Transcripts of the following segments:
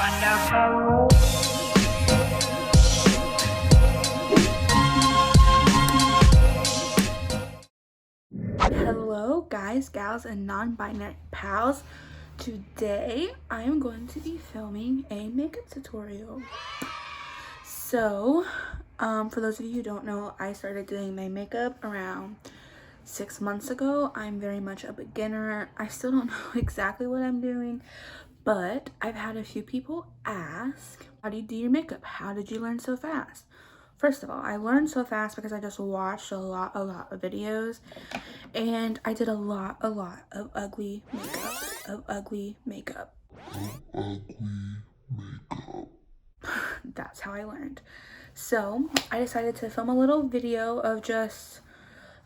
Hello guys, gals, and non-binary pals. Today I am going to be filming a makeup tutorial. So for those of you who don't know, I started doing my makeup around 6 months ago. I'm very much a beginner. I still don't know exactly what I'm doing, but I've had a few people ask, how do you do your makeup? How did you learn so fast? First of all, I learned so fast because I just watched a lot of videos, and I did a lot of ugly makeup. That's how I learned. So I decided to film a little video of just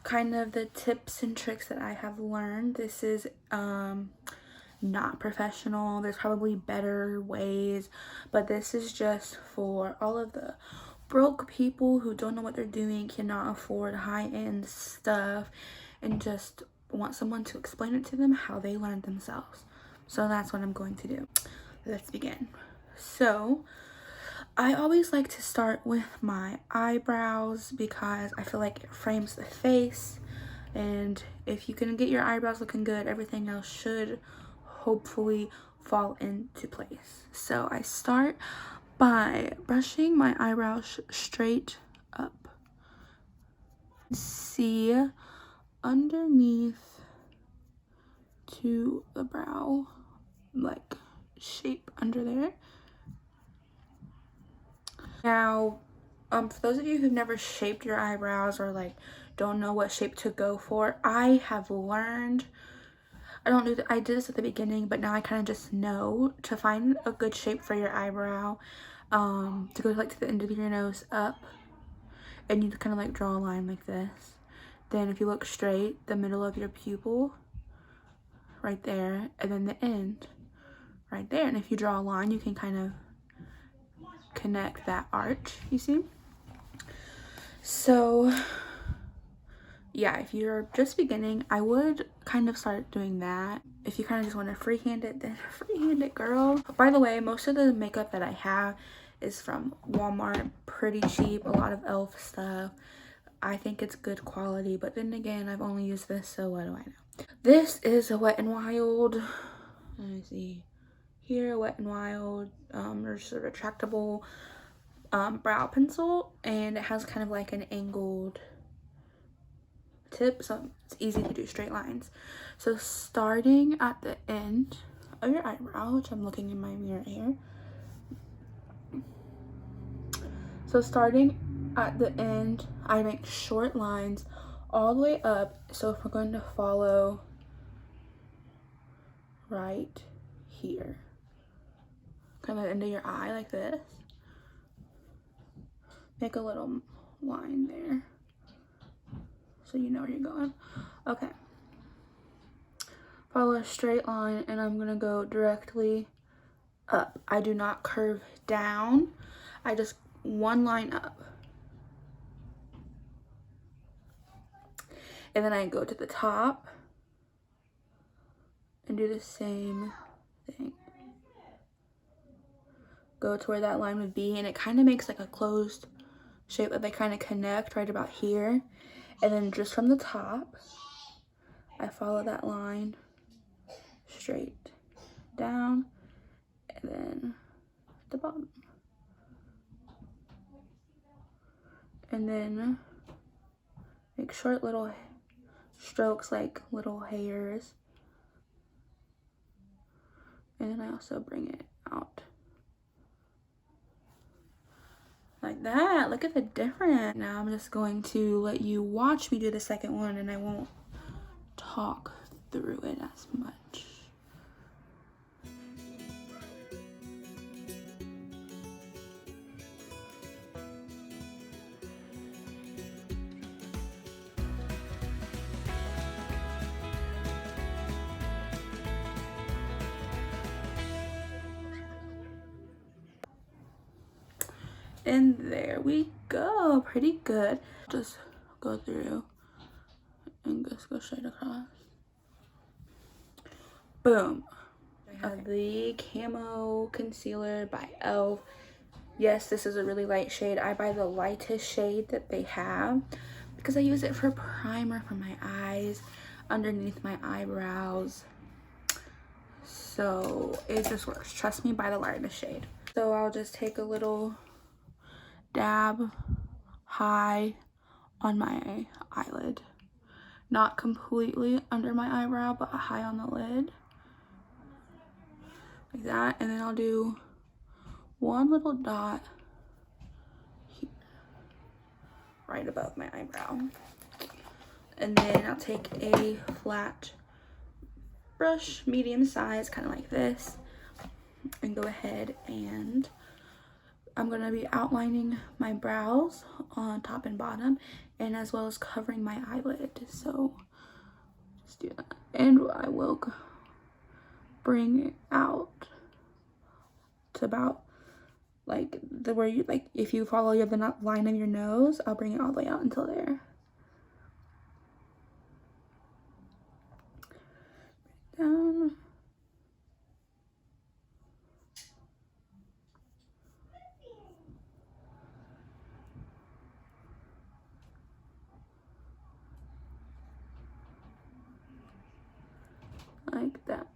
kind of the tips and tricks that I have learned. This is not professional. There's probably better ways, but this is just for all of the broke people who don't know what they're doing, cannot afford high-end stuff, and just want someone to explain it to them how they learned themselves. So that's what I'm going to do. Let's begin. So I always like to start with my eyebrows because I feel like it frames the face, and if you can get your eyebrows looking good, everything else should hopefully fall into place. So I start by brushing my eyebrows straight up. See underneath to the brow, like shape under there. Now, for those of you who've never shaped your eyebrows or like don't know what shape to go for, I have learned, I did this at the beginning, but now I kind of just know to find a good shape for your eyebrow, to go like to the end of your nose up, and you kind of like draw a line like this. Then if you look straight, the middle of your pupil right there, and then the end right there. And if you draw a line, you can kind of connect that arch, you see? So yeah, if you're just beginning, I would kind of start doing that. If you kind of just want to freehand it, then freehand it, girl. By the way, most of the makeup that I have is from Walmart, pretty cheap, a lot of e.l.f. stuff. I think it's good quality, but then again, I've only used this, so what do I know? This is a Wet n Wild, let me see here, Wet n Wild, there's a retractable brow pencil, and it has kind of like an angled tip, so it's easy to do straight lines. So starting at the end of your eyebrow, which I'm looking in my mirror here, so starting at the end, I make short lines all the way up. So if we're going to follow right here, kind of the end of your eye like this, make a little line there so you know where you're going. Okay, follow a straight line, and I'm gonna go directly up. I do not curve down, I just one line up, and then I go to the top and do the same thing. Go to where that line would be, and it kind of makes like a closed shape that they kind of connect right about here. And then just from the top, I follow that line straight down, and then the bottom, and then make short little strokes like little hairs, and then I also bring it out like that. Look at the difference. Now I'm just going to let you watch me do the second one, and I won't talk through it as much. And there we go, pretty good. Just go through and just go straight across. Boom. of the Camo Concealer by e.l.f. Yes, this is a really light shade. I buy the lightest shade that they have because I use it for primer for my eyes, underneath my eyebrows. So it just works. Trust me, buy the lightest shade. So I'll just take a little dab high on my eyelid. Not completely under my eyebrow, but high on the lid. Like that. And then I'll do one little dot here, right above my eyebrow. And then I'll take a flat brush, medium size, kind of like this, and go ahead and I'm going to be outlining my brows on top and bottom, and as well as covering my eyelid. So just do that. And I will bring it out to about like the where you like, if you follow the line of your nose, I'll bring it all the way out until there. Down. Like that.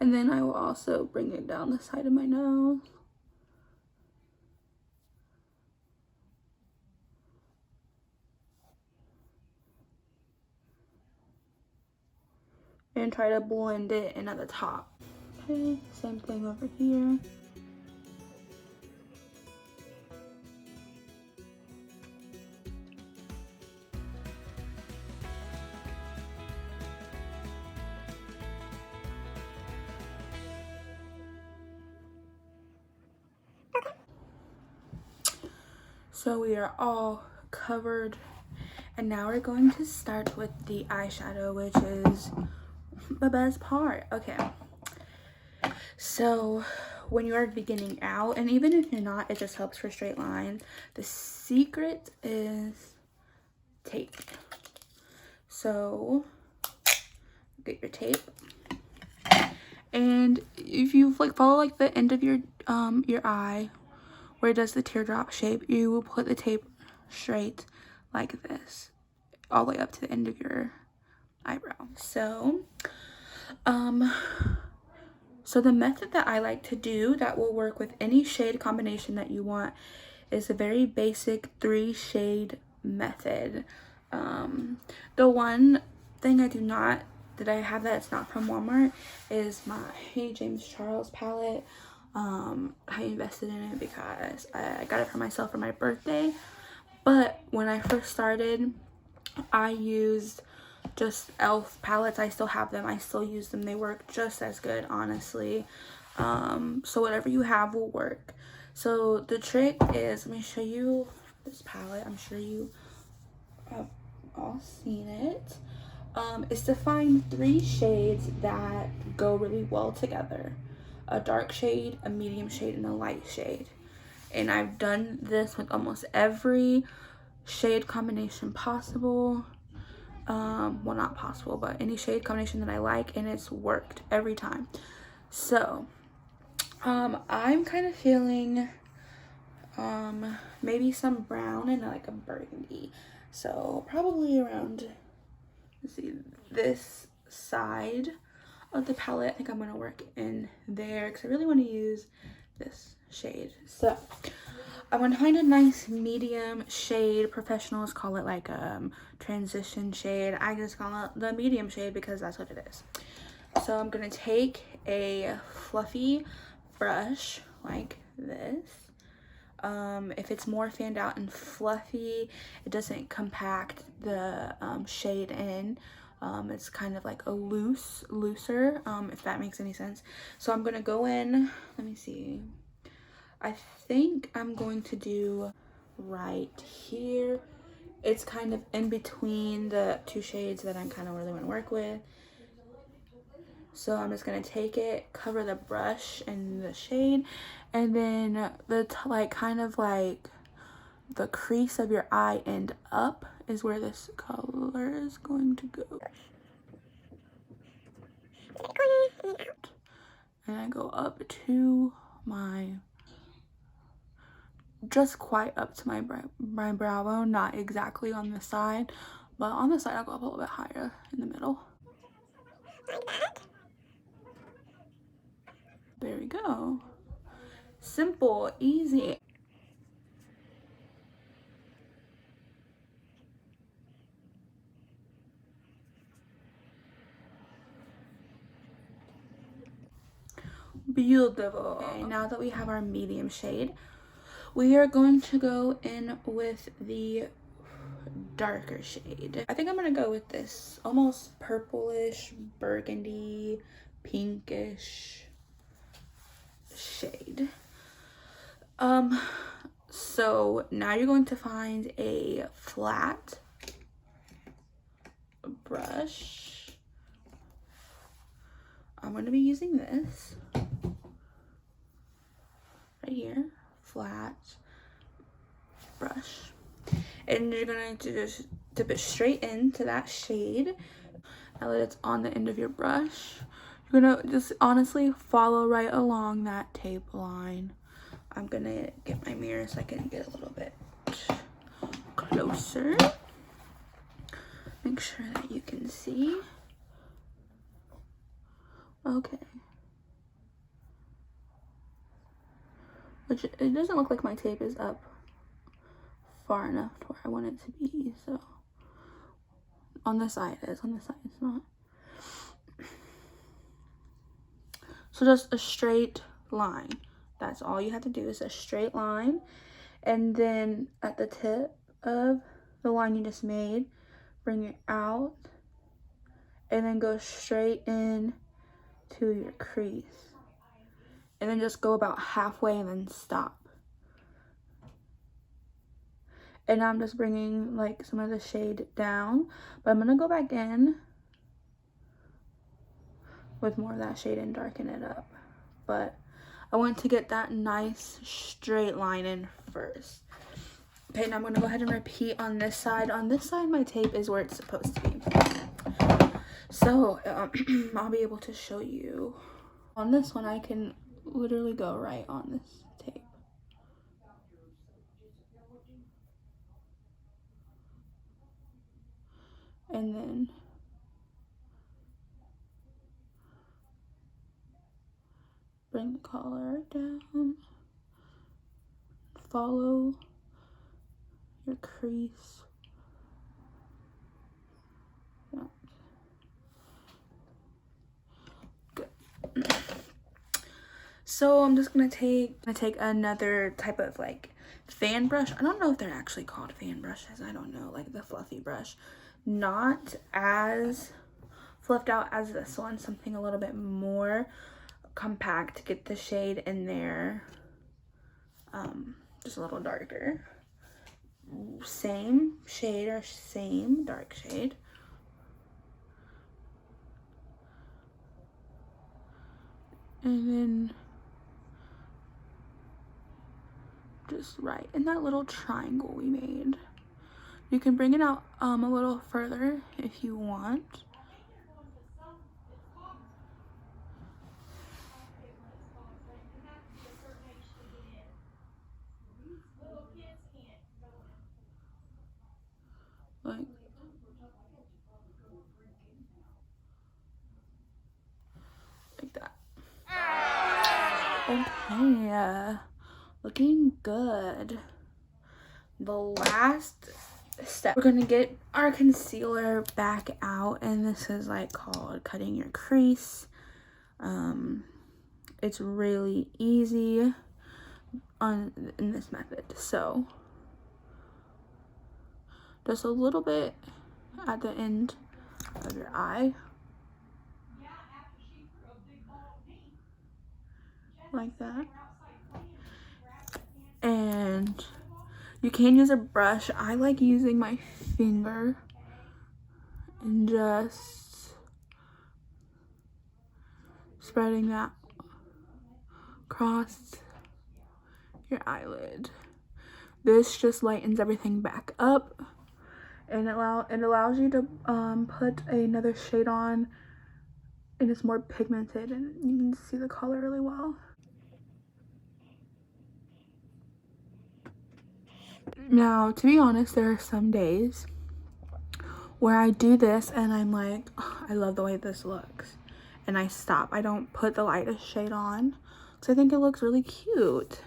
And then I will also bring it down the side of my nose. And try to blend it in at the top. Okay, same thing over here. So we are all covered, and now we're going to start with the eyeshadow, which is the best part. Okay, so when you are beginning out, and even if you're not, it just helps for straight lines. The secret is tape. So get your tape, and if you like follow like the end of your eye where it does the teardrop shape, you will put the tape straight like this all the way up to the end of your eyebrow. So so the method that I like to do that will work with any shade combination that you want is a very basic 3-shade method. The one thing that I have that's not from Walmart is my James Charles palette. I invested in it because I got it for myself for my birthday, but when I first started, I used just e.l.f. palettes. I still have them. I still use them. They work just as good, honestly. So whatever you have will work. So the trick is, let me show you this palette. I'm sure you have all seen it. Is to find 3 shades that go really well together. A dark shade, a medium shade, and a light shade. And I've done this with almost every shade combination possible. Well, not possible, but any shade combination that I like, and it's worked every time. So I'm kind of feeling maybe some brown and like a burgundy. So probably around, let's see, this side of the palette. I think I'm gonna work in there because I really want to use this shade. So I'm gonna find a nice medium shade. Professionals call it like transition shade. I just call it the medium shade because that's what it is. So I'm gonna take a fluffy brush like this. If it's more fanned out and fluffy, it doesn't compact the shade in. It's kind of like a looser, if that makes any sense. So I'm gonna go in, let me see, I think I'm going to do right here. It's kind of in between the 2 shades that I'm kind of really want to work with. So I'm just gonna take it, cover the brush and the shade, and then like kind of like the crease of your eye and up is where this color is going to go. And I go up to my, just quite up to my brow bone, not exactly on the side, but on the side I'll go up a little bit higher in the middle. There we go. Simple, easy. Beautiful. Okay, now that we have our medium shade, we are going to go in with the darker shade. I think I'm gonna go with this almost purplish, burgundy, pinkish shade. So now you're going to find a flat brush. I'm going to be using this right here, flat brush, and you're going to just dip it straight into that shade. Now that it's on the end of your brush, you're gonna just honestly follow right along that tape line. I'm gonna get my mirror so I can get a little bit closer. Make sure that you can see. Okay. Which, it doesn't look like my tape is up far enough to where I want it to be, so. On the side it is, on the side it's not. So just a straight line. That's all you have to do, is a straight line. And then at the tip of the line you just made, bring it out and then go straight in to your crease. And then just go about halfway and then stop. And now I'm just bringing like some of the shade down, but I'm gonna go back in with more of that shade and darken it up. But I want to get that nice straight line in first. Okay, now I'm gonna go ahead and repeat on this side. On this side, my tape is where it's supposed to be. So I'll be able to show you. On this one, I can literally go right on this tape. And then bring the collar down. Follow your crease. Good. So I'm just gonna take another type of like fan brush. I don't know if they're actually called fan brushes. I don't know, like the fluffy brush. Not as fluffed out as this one. Something a little bit more compact to get the shade in there. Just a little darker. Same shade or same dark shade. And then just right in that little triangle we made. You can bring it out a little further if you want. Like that. Okay, looking good. The last step, we're gonna get our concealer back out, and this is like called cutting your crease. It's really easy in this method. So just a little bit at the end of your eye, like that. And you can use a brush. I like using my finger and just spreading that across your eyelid. This just lightens everything back up, and it allows you to put another shade on and it's more pigmented and you can see the color really well. Now, to be honest, there are some days where I do this and I'm like, oh, I love the way this looks, and I stop. I don't put the lightest shade on because I think it looks really cute,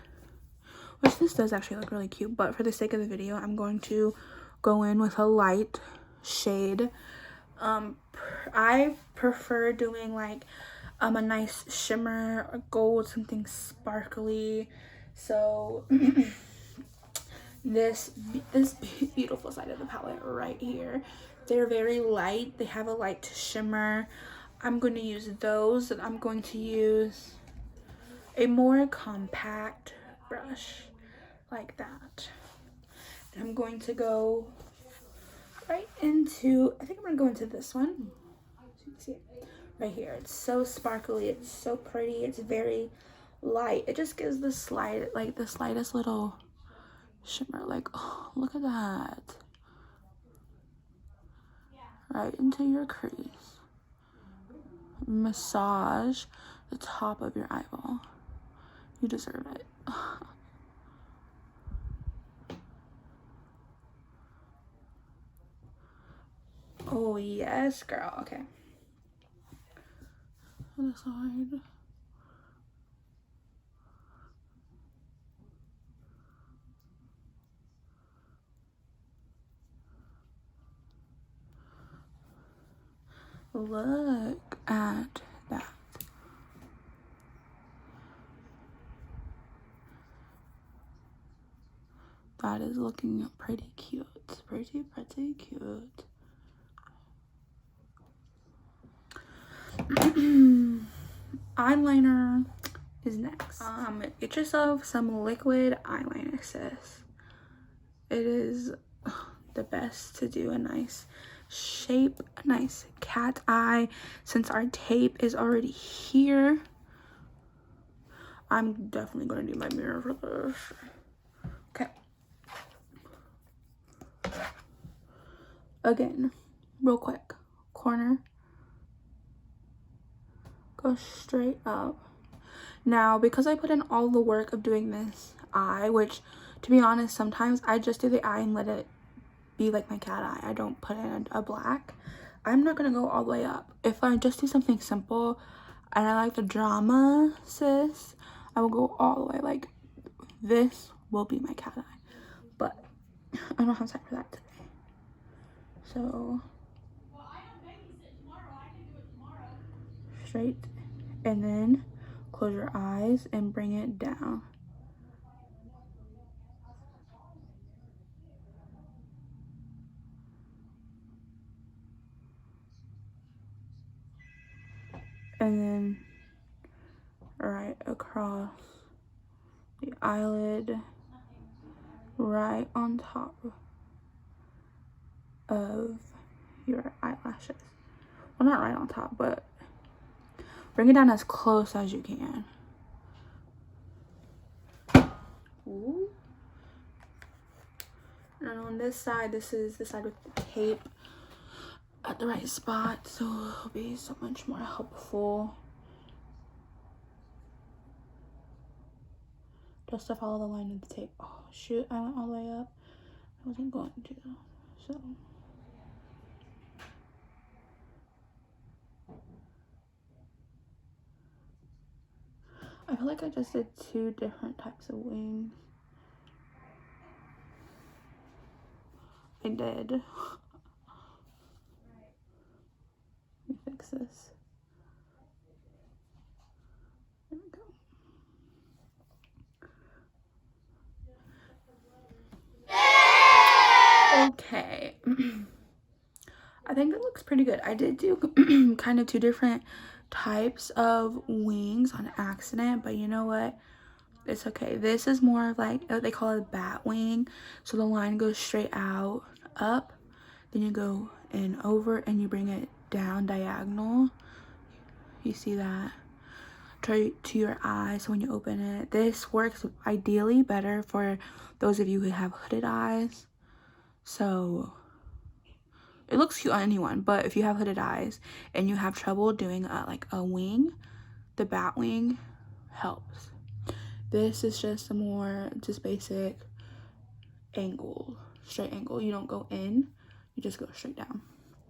which this does actually look really cute, but for the sake of the video, I'm going to go in with a light shade. I prefer doing like a nice shimmer, a gold, something sparkly. So this beautiful side of the palette right here, they're very light. They have a light shimmer. I'm going to use those, and I'm going to use a more compact brush like that. And I'm going to go right into, I think I'm going to go into this one. So you can see it right here. It's so sparkly, it's so pretty, it's very light. It just gives the slightest little shimmer. Like, oh, look at that. Right into your crease. Massage the top of your eyeball. You deserve it. Oh yes, girl. Okay. Other side. Look at that. That is looking pretty cute. Pretty cute. Eyeliner is next. Get yourself some liquid eyeliner, sis. It is the best to do a nice shape, a nice cat eye. Since our tape is already here, I'm definitely going to do my mirror for this. Okay. Again, real quick, corner, go straight up. Now, because I put in all the work of doing this eye, which to be honest, sometimes I just do the eye and let it be like my cat eye. I don't put in a black. I'm not gonna go all the way up. If I just do something simple and I like the drama, sis, I will go all the way. Like, this will be my cat eye, but I don't have time for that today. So straight, and then close your eyes and bring it down. And then right across the eyelid, right on top of your eyelashes. Well, not right on top, but bring it down as close as you can. Ooh. And on this side, this is the side with the tape at the right spot, so it'll be so much more helpful. Just to follow the line of the tape. Oh shoot, I went all the way up. I wasn't going to, so. I feel like I just did two different types of wings. I did. Let me fix this. There we go. Okay. I think that looks pretty good. I did do kind of two different types of wings on accident, but you know what? It's okay. This is more of like, they call it a bat wing. So the line goes straight out, up, then you go in over and you bring it down diagonal. You see that? Try to your eye, so when you open it, this works ideally better for those of you who have hooded eyes. So it looks cute on anyone, but if you have hooded eyes and you have trouble doing like a wing, the bat wing helps. This is just a more just basic angle, straight angle. You don't go in, you just go straight down.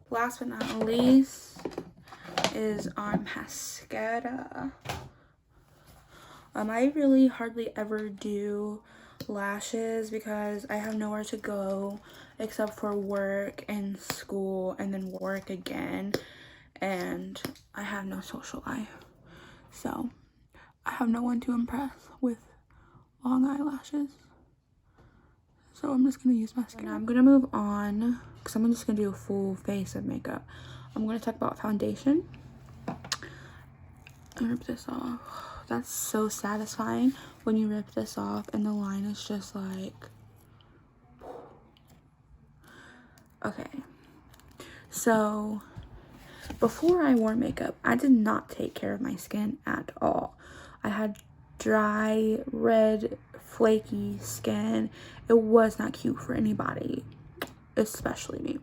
Last but not least is our mascara. I really hardly ever do lashes because I have nowhere to go except for work and school and then work again, and I have no social life, so I have no one to impress with long eyelashes. So I'm just gonna use mascara. Now I'm gonna move on because I'm just gonna do a full face of makeup. I'm gonna talk about foundation. I rip this off. That's so satisfying when you rip this off and the line is just like, okay. So before I wore makeup, I did not take care of my skin at all. I had dry, red, flaky skin. It was not cute for anybody, especially me.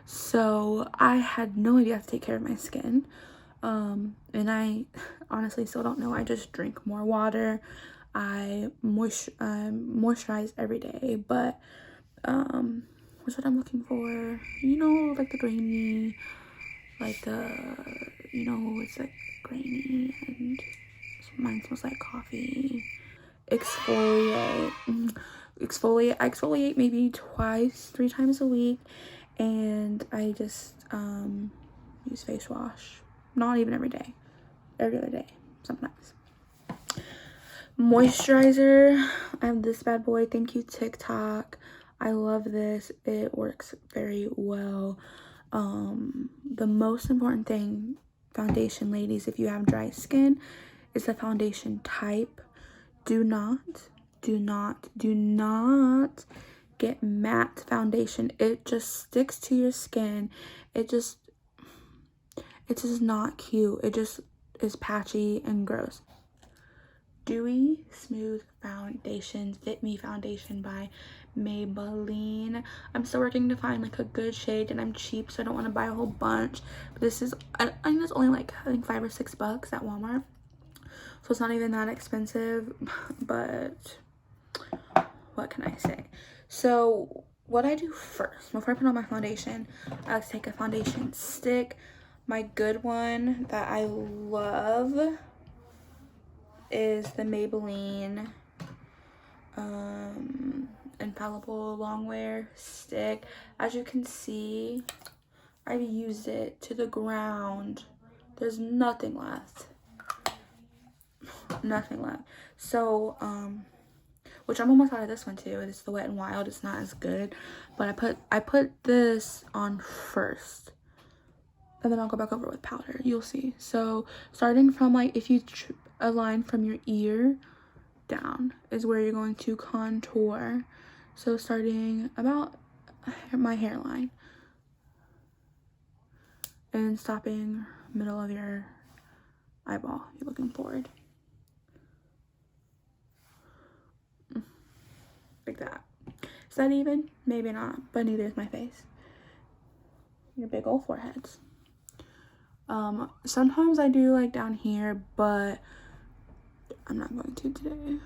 So I had no idea how to take care of my skin. And I honestly still don't know. I just drink more water. I moisturize every day, but what's what I'm looking for? You know, like the grainy, like the, you know, it's like grainy and mine smells like coffee. Exfoliate. Exfoliate. I exfoliate maybe 3 times a week, and I just use face wash. Not even every day, every other day sometimes. Moisturizer, I have this bad boy. Thank you, TikTok. I love this. It works very well. The most important thing, foundation, ladies, if you have dry skin, is the foundation type. Do not get matte foundation. It just sticks to your skin. It's just not cute. It just is patchy and gross. Dewy Smooth Foundation, Fit Me Foundation by Maybelline. I'm still working to find like a good shade, and I'm cheap, so I don't want to buy a whole bunch. But this is, I think it's only like, I think $5 or $6 at Walmart. So it's not even that expensive, but what can I say? So what I do first, before I put on my foundation, I like to take a foundation stick. My good one that I love is the Maybelline Infallible Longwear stick. As you can see, I've used it to the ground. There's nothing left. Nothing left. So, which I'm almost out of this one too. It's the Wet n Wild. It's not as good, but I put this on first, and then I'll go back over with powder. You'll see. So starting from like, if you a line from your ear down is where you're going to contour. So starting about my hairline and stopping middle of your eyeball. You're looking forward. Like that. Is that even? Maybe not, but neither is my face. Your big old foreheads. Sometimes I do like down here, but I'm not going to today.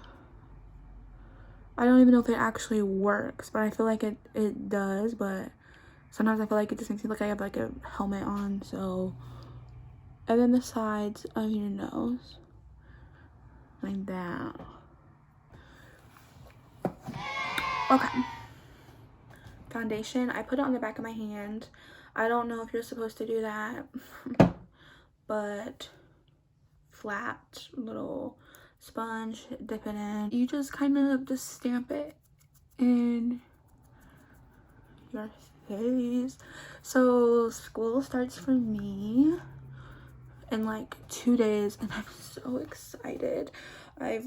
I don't even know if it actually works, but I feel like it does, but sometimes I feel like it just makes me look like I have like a helmet on, so. And then the sides of your nose. Like that. Okay. Foundation, I put it on the back of my hand. I don't know if you're supposed to do that, but flat little sponge, dip it in. You just kind of just stamp it in your face. So school starts for me in like 2 days, and I'm so excited. I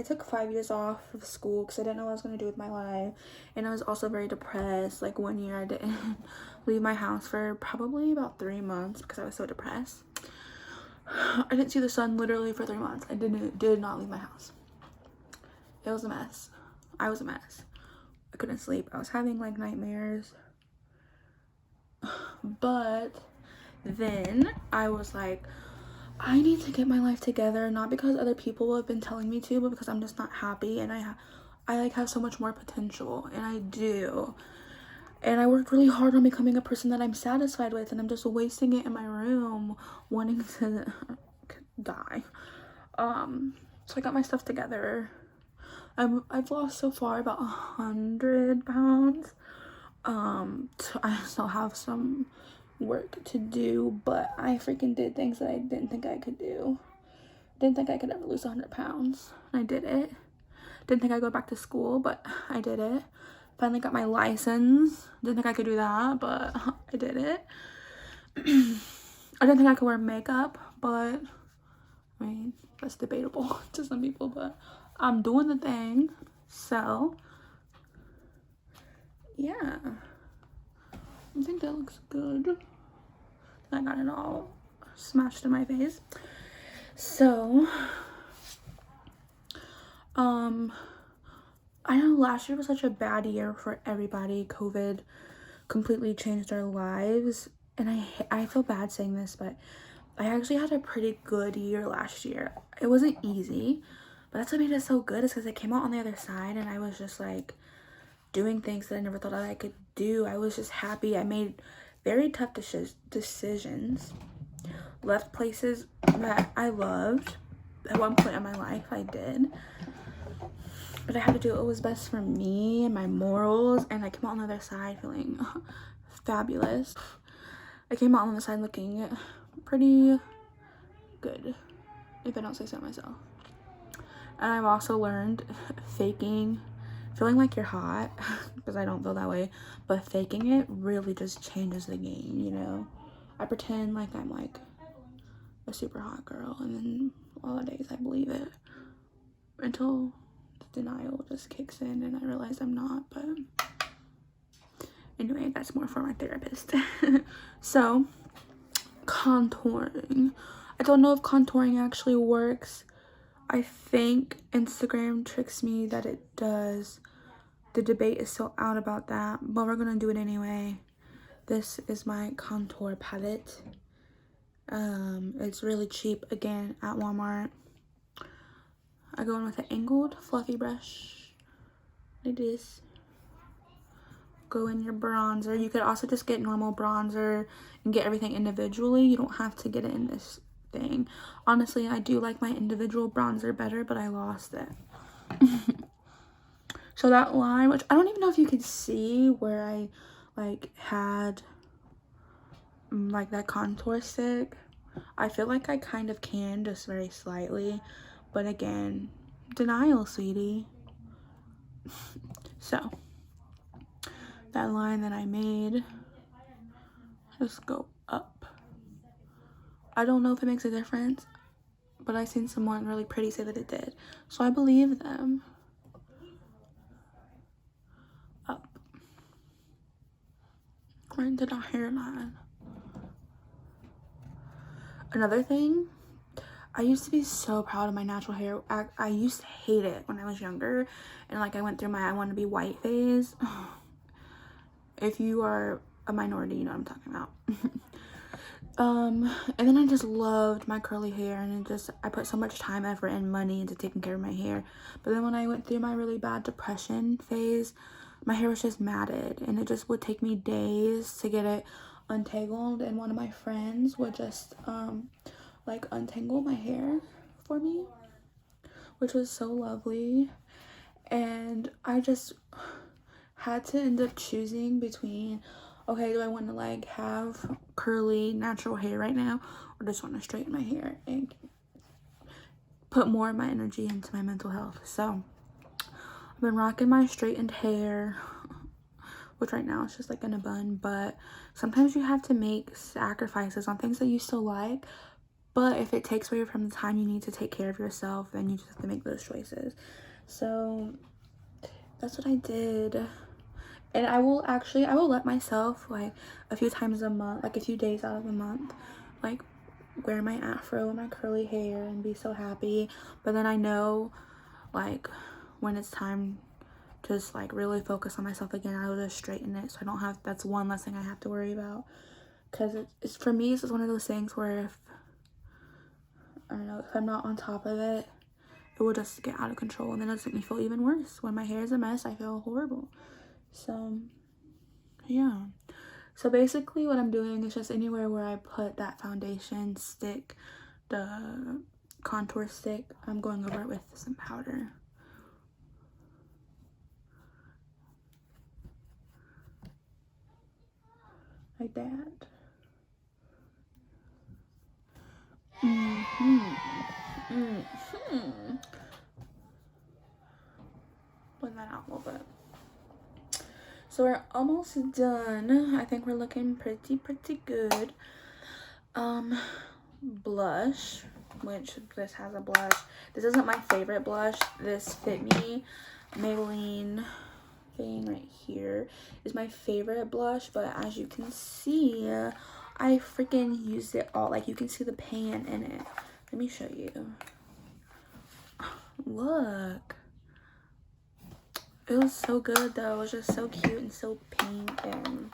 took 5 years off of school because I didn't know what I was going to do with my life, and I was also very depressed. Like 1 year I didn't leave my house for probably about 3 months because I was so depressed. I didn't see the sun literally for 3 months. I did not leave my house. It was a mess. I was a mess. I couldn't sleep. I was having like nightmares. But then I was like, I need to get my life together, not because other people have been telling me to, but because I'm just not happy, and I like have so much more potential, and I do. And I worked really hard on becoming a person that I'm satisfied with, and I'm just wasting it in my room wanting to die. So I got my stuff together. I've lost so far about 100 pounds. So I still have some work to do, but I freaking did things that I didn't think I could do. Didn't think I could ever lose 100 pounds. I did it. Didn't think I'd go back to school, but I did it. Finally got my license. Didn't think I could do that, but I did it. I didn't think I could wear makeup, but I mean, that's debatable to some people, but I'm doing the thing. So yeah, I think that looks good. I got it all smashed in my face. So I know last year was such a bad year for everybody. COVID completely changed our lives, and I feel bad saying this, but I actually had a pretty good year last year. It wasn't easy, but that's what made it so good, is because I came out on the other side and I was just like doing things that I never thought I could do. I was just happy. I made very tough decisions, left places that I loved. At one point in my life I did, but I had to do what was best for me and my morals, and I came out on the other side feeling fabulous. I came out on the side looking pretty good, if I don't say so myself. And I've also learned feeling like you're hot, because I don't feel that way, but faking it really just changes the game, you know? I pretend like I'm like a super hot girl, and then all the days I believe it until denial just kicks in and I realize I'm not. But anyway, that's more for my therapist. So contouring, I don't know if contouring actually works. I think Instagram tricks me that it does. The debate is so out about that, but we're gonna do it anyway. This is my contour palette. It's really cheap, again, at Walmart. I go in with an angled fluffy brush like this. Go in your bronzer. You could also just get normal bronzer and get everything individually. You don't have to get it in this thing. Honestly, I do like my individual bronzer better, but I lost it. So that line, which I don't even know if you could see where I like had like that contour stick. I feel like I kind of can, just very slightly, but again, denial, sweetie. So that line that I made, just go up. I don't know if it makes a difference, but I seen someone really pretty say that it did, so I believe them. Up right into the hairline. Another thing, I used to be so proud of my natural hair. I used to hate it when I was younger, and like I went through my I want to be white phase. If you are a minority, you know what I'm talking about. And then I just loved my curly hair, and I put so much time, effort, and money into taking care of my hair. But then when I went through my really bad depression phase, my hair was just matted, and it just would take me days to get it untangled, and one of my friends would just like untangle my hair for me, which was so lovely. And I just had to end up choosing between, okay, do I want to like have curly natural hair right now, or just want to straighten my hair and put more of my energy into my mental health? So I've been rocking my straightened hair, which right now it's just like in a bun, but sometimes you have to make sacrifices on things that you still like. But if it takes away from the time you need to take care of yourself, then you just have to make those choices. So that's what I did. And I will let myself like a few times a month, like a few days out of the month, like wear my afro and my curly hair and be so happy. But then I know like when it's time just like really focus on myself again, I will just straighten it, so I don't have, that's one less thing I have to worry about. Because it's for me, it's just one of those things where if, I don't know, if I'm not on top of it, it will just get out of control, and then it'll make me feel even worse. When my hair is a mess, I feel horrible. So yeah, so basically what I'm doing is just anywhere where I put that foundation stick, the contour stick, I'm going over it with some powder. Like that. Blend that out a little bit. So we're almost done. I think we're looking pretty good. Blush, which this has a blush. This isn't my favorite blush. This Fit Me Maybelline thing right here is my favorite blush, but as you can see, I freaking used it all. Like, you can see the pan in it. Let me show you. Look. It was so good though. It was just so cute and so pink, and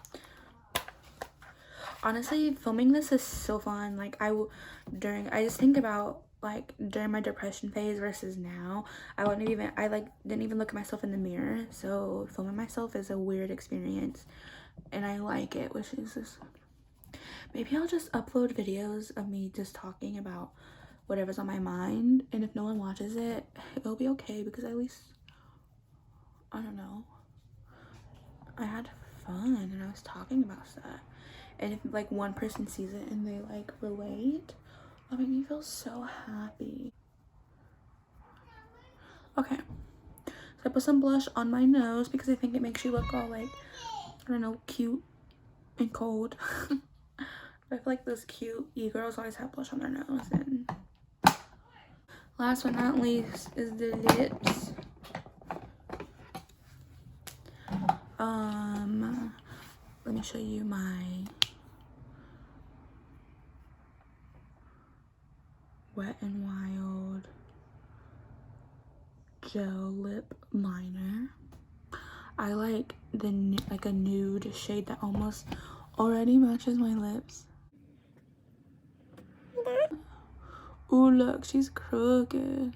honestly, filming this is so fun. Like, I just think about, like, during my depression phase versus now, I didn't even look at myself in the mirror. So filming myself is a weird experience, and I like it, which is just, maybe I'll just upload videos of me just talking about whatever's on my mind, and if no one watches it, it'll be okay, because at least, I don't know, I had fun and I was talking about stuff. And if like one person sees it and they like relate, that made me feel so happy. Okay, so I put some blush on my nose because I think it makes you look all like, I don't know, cute and cold. I feel like those cute e-girls always have blush on their nose. And last but not least is the lips. Let me show you my Wet n Wild gel lip liner. I like a nude shade that almost already matches my lips. Ooh, look, she's crooked.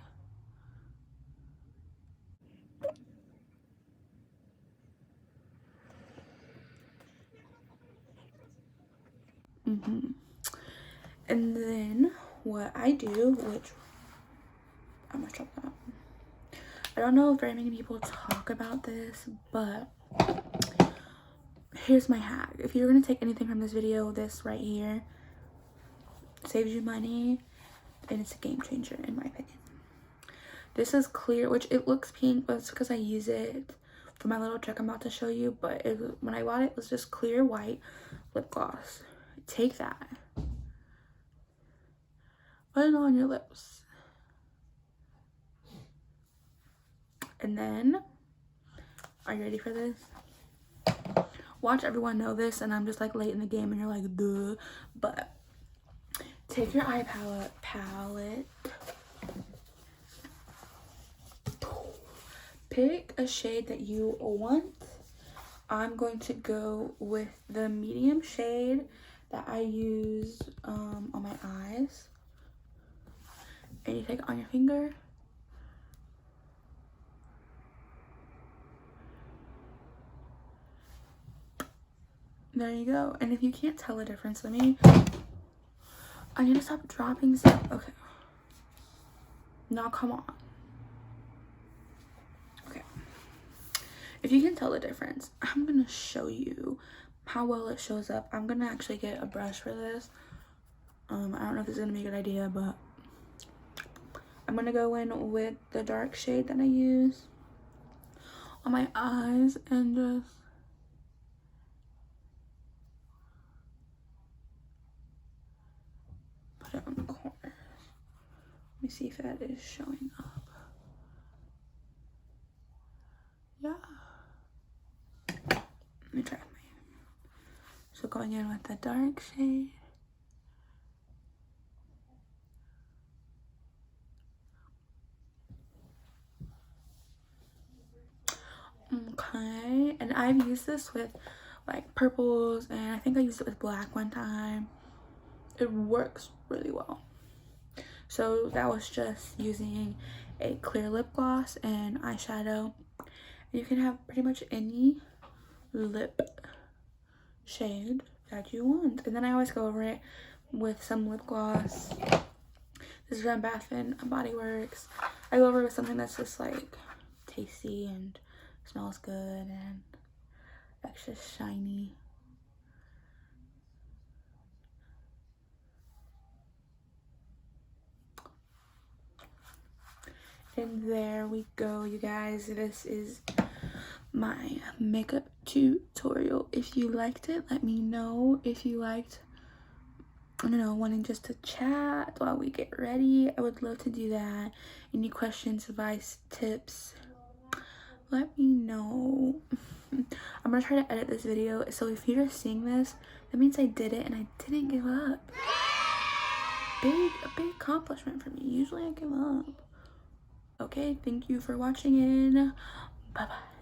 And then what I do, which I'm gonna drop that. I don't know if very many people talk about this, but here's my hack. If you're gonna take anything from this video, this right here saves you money, and it's a game changer in my opinion. This is clear, which it looks pink, but it's because I use it for my little trick I'm about to show you. But when I bought it, it was just clear white lip gloss. Take that, put it on your lips, and then, are you ready for this? Watch everyone know this, and I'm just like late in the game and you're like, duh. But take your eye palette, pick a shade that you want. I'm going to go with the medium shade that I use on my eyes. And you take it on your finger. There you go. And if you can't tell the difference, I need to stop dropping stuff. Okay. Now come on. Okay. If you can tell the difference, I'm gonna show you how well it shows up. I'm gonna actually get a brush for this. I don't know if this is gonna be a good idea, but I'm gonna go in with the dark shade that I use on my eyes and just put it on the corner. Let me see if that is showing up. Yeah. Let me try my. So going in with the dark shade. shiny, and I've used this with like purples, and I think I used it with black one time. It works really well. So that was just using a clear lip gloss and eyeshadow. You can have pretty much any lip shade that you want, and then I always go over it with some lip gloss. This is from Bath and Body Works. I go over it with something that's just like tasty and smells good and extra shiny. And there we go, you guys. This is my makeup tutorial. If you liked it, let me know. If you liked, I don't know, wanting just to chat while we get ready, I would love to do that. Any questions, advice, tips, let me know. I'm gonna try to edit this video, so if you're just seeing this, that means I did it and I didn't give up. A big accomplishment for me. Usually I give up. Okay, thank you for watching, and bye bye.